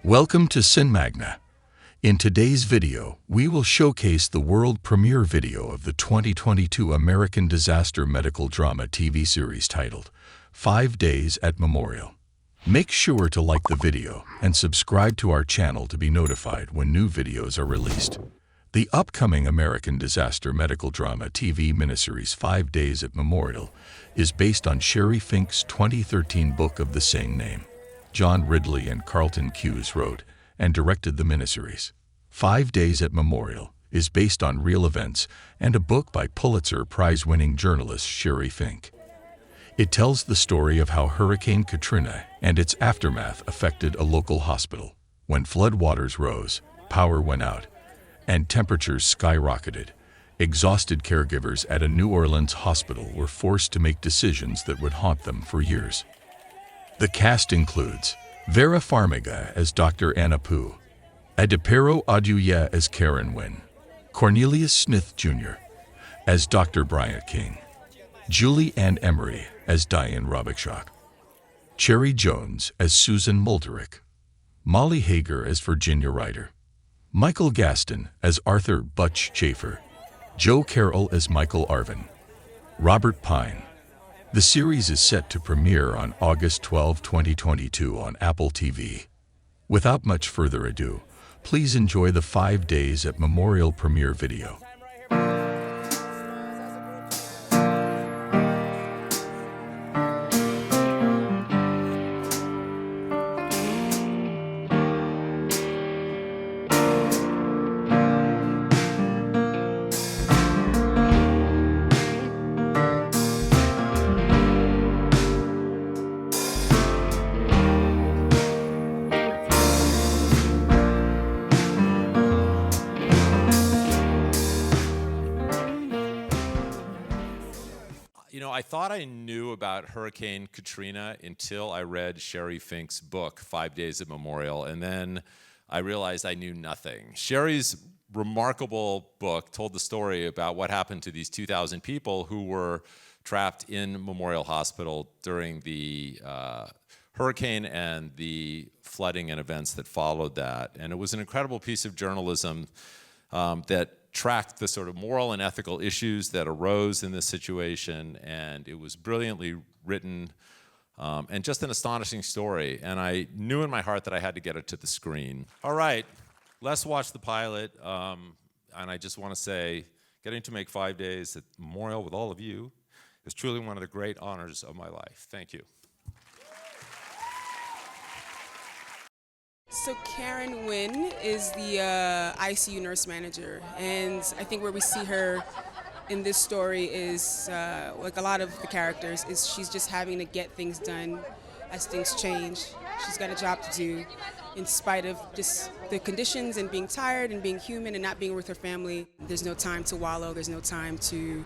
Welcome to Cinemagna. In today's video, we will showcase the world premiere video of the 2022 American disaster medical drama TV series titled 5 Days at Memorial. Make sure to like the video and subscribe to our channel to be notified when new videos are released. The upcoming American disaster medical drama TV miniseries 5 Days at Memorial is based on Sheri Fink's 2013 book of the same name. Ridley and Carlton Cuse wrote and directed the miniseries. 5 Days at Memorial is based on real events and a book by Pulitzer Prize-winning journalist Sheri Fink. It tells the story of how Hurricane Katrina and its aftermath affected a local hospital. When floodwaters rose, power went out, and temperatures skyrocketed, exhausted caregivers at a New Orleans hospital were forced to make decisions that would haunt them for years. The cast includes Vera Farmiga as Dr. Adepero, Oduye as Karen Wynn, Cornelius Smith Jr. as Dr. Bryant King, Julie Ann Emery as Diane Robichaux, Cherry Jones as Susan Mulderick, Molly Hager as Virginia Ryder, Michael Gaston as Arthur Butch Chafer, Joe Carroll as Michael Arvin, Robert Pine. The series is set to premiere on August 12, 2022 on Apple TV. Without much further ado, please enjoy the 5 Days at Memorial premiere video. I thought I knew about Hurricane Katrina until I read Sheri Fink's book, 5 Days at Memorial, and then I realized I knew nothing. Sheri's remarkable book told the story about what happened to these 2,000 people who were trapped in Memorial Hospital during the hurricane and the flooding and events that followed that. And it was an incredible piece of journalism that tracked the sort of moral and ethical issues that arose in this situation, and it was brilliantly written and just an astonishing story. And I knew in my heart that I had to get it to the screen. All right, let's watch the pilot. And I just want to say, getting to make 5 Days at Memorial with all of you is truly one of the great honors of my life. Thank you. So Karen Wynn is the ICU nurse manager, and I think where we see her in this story is, like a lot of the characters, is she's just having to get things done as things change. She's got a job to do in spite of just the conditions and being tired and being human and not being with her family. There's no time to wallow, there's no time to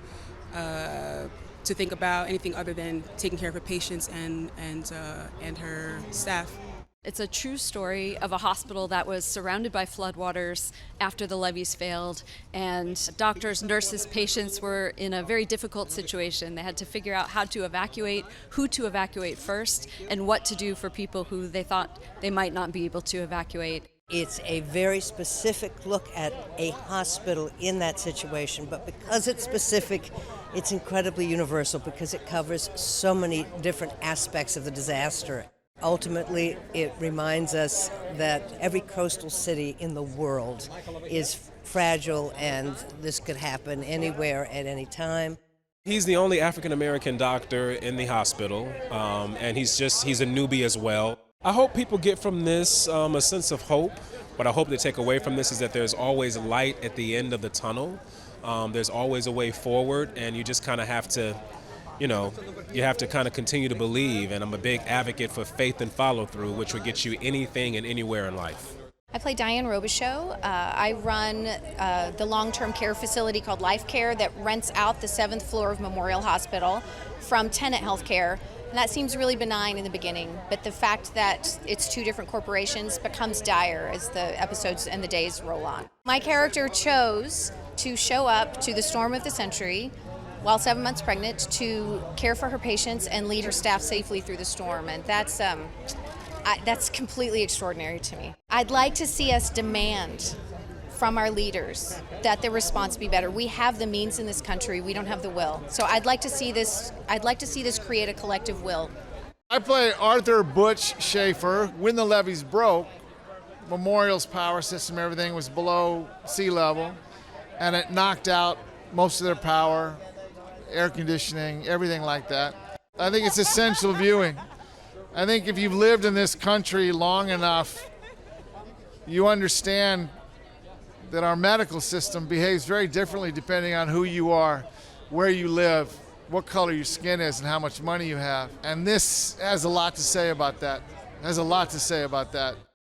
think about anything other than taking care of her patients and her staff. It's a true story of a hospital that was surrounded by floodwaters after the levees failed, and doctors, nurses, patients were in a very difficult situation. They had to figure out how to evacuate, who to evacuate first, and what to do for people who they thought they might not be able to evacuate. It's a very specific look at a hospital in that situation, but because it's specific, it's incredibly universal because it covers so many different aspects of the disaster. Ultimately, it reminds us that every coastal city in the world is fragile and this could happen anywhere at any time. He's the only African-American doctor in the hospital, and he's a newbie as well. I hope people get from this a sense of hope. What I hope they take away from this is that there's always light at the end of the tunnel. There's always a way forward, and you just kind of have to you have to kind of continue to believe, and I'm a big advocate for faith and follow-through, which will get you anything and anywhere in life. I play Diane Robichaux. I run the long-term care facility called Life Care that rents out the 7th floor of Memorial Hospital from Tenet Healthcare. And that seems really benign in the beginning, but the fact that it's two different corporations becomes dire as the episodes and the days roll on. My character chose to show up to the storm of the century while 7 months pregnant to care for her patients and lead her staff safely through the storm. And that's That's completely extraordinary to me. I'd like to see us demand from our leaders that the response be better. We have the means in this country, we don't have the will. So I'd like to see this create a collective will. I play Arthur Butch Schaefer. When the levees broke, Memorial's power system, everything was below sea level, and it knocked out most of their power, air conditioning, everything like that. I think it's essential viewing. I think if you've lived in this country long enough, you understand that our medical system behaves very differently depending on who you are, where you live, what color your skin is, and how much money you have. And this has a lot to say about that.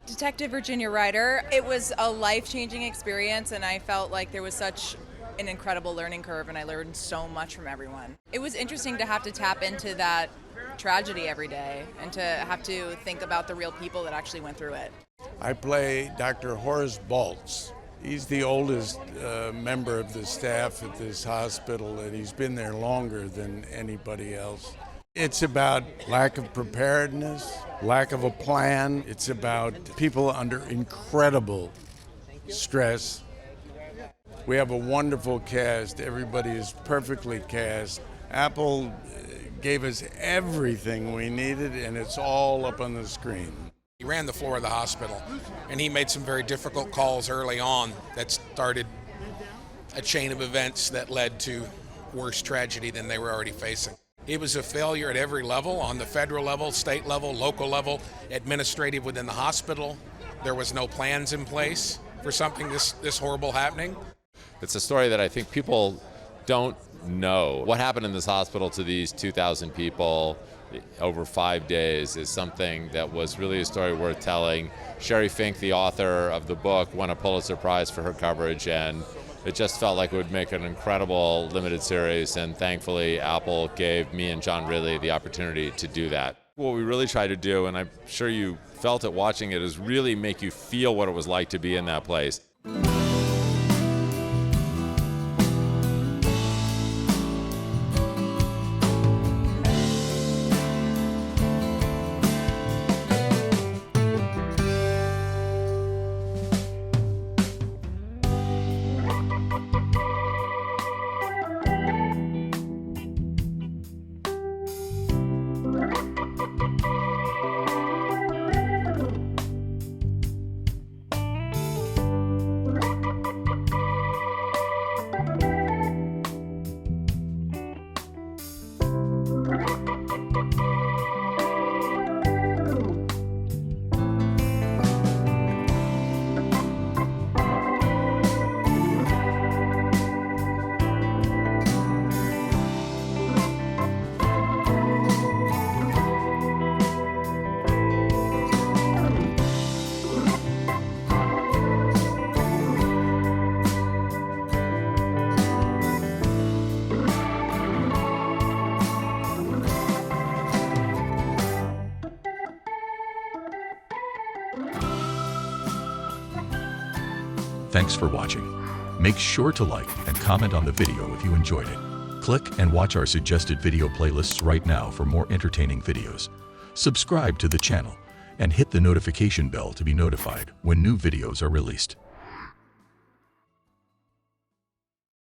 Detective Virginia Ryder. It was a life-changing experience, and I felt like there was such an incredible learning curve, and I learned so much from everyone. It was interesting to have to tap into that tragedy every day and to have to think about the real people that actually went through it. I play Dr. Horace Baltz. He's the oldest member of the staff at this hospital, and he's been there longer than anybody else. It's about lack of preparedness, lack of a plan. It's about people under incredible stress. We have a wonderful cast. Everybody is perfectly cast. Apple gave us everything we needed, and it's all up on the screen. He ran the floor of the hospital, and he made some very difficult calls early on that started a chain of events that led to worse tragedy than they were already facing. It was a failure at every level, on the federal level, state level, local level, administrative within the hospital. There was no plans in place for something this horrible happening. It's a story that I think people don't know. What happened in this hospital to these 2,000 people over 5 days is something that was really a story worth telling. Sheri Fink, the author of the book, won a Pulitzer Prize for her coverage, and it just felt like it would make an incredible limited series, and thankfully Apple gave me and John Ridley the opportunity to do that. What we really tried to do, and I'm sure you felt it watching it, is really make you feel what it was like to be in that place. Thanks for watching. Make sure to like and comment on the video if you enjoyed it. Click and watch our suggested video playlists right now for more entertaining videos. Subscribe to the channel and hit the notification bell to be notified when new videos are released.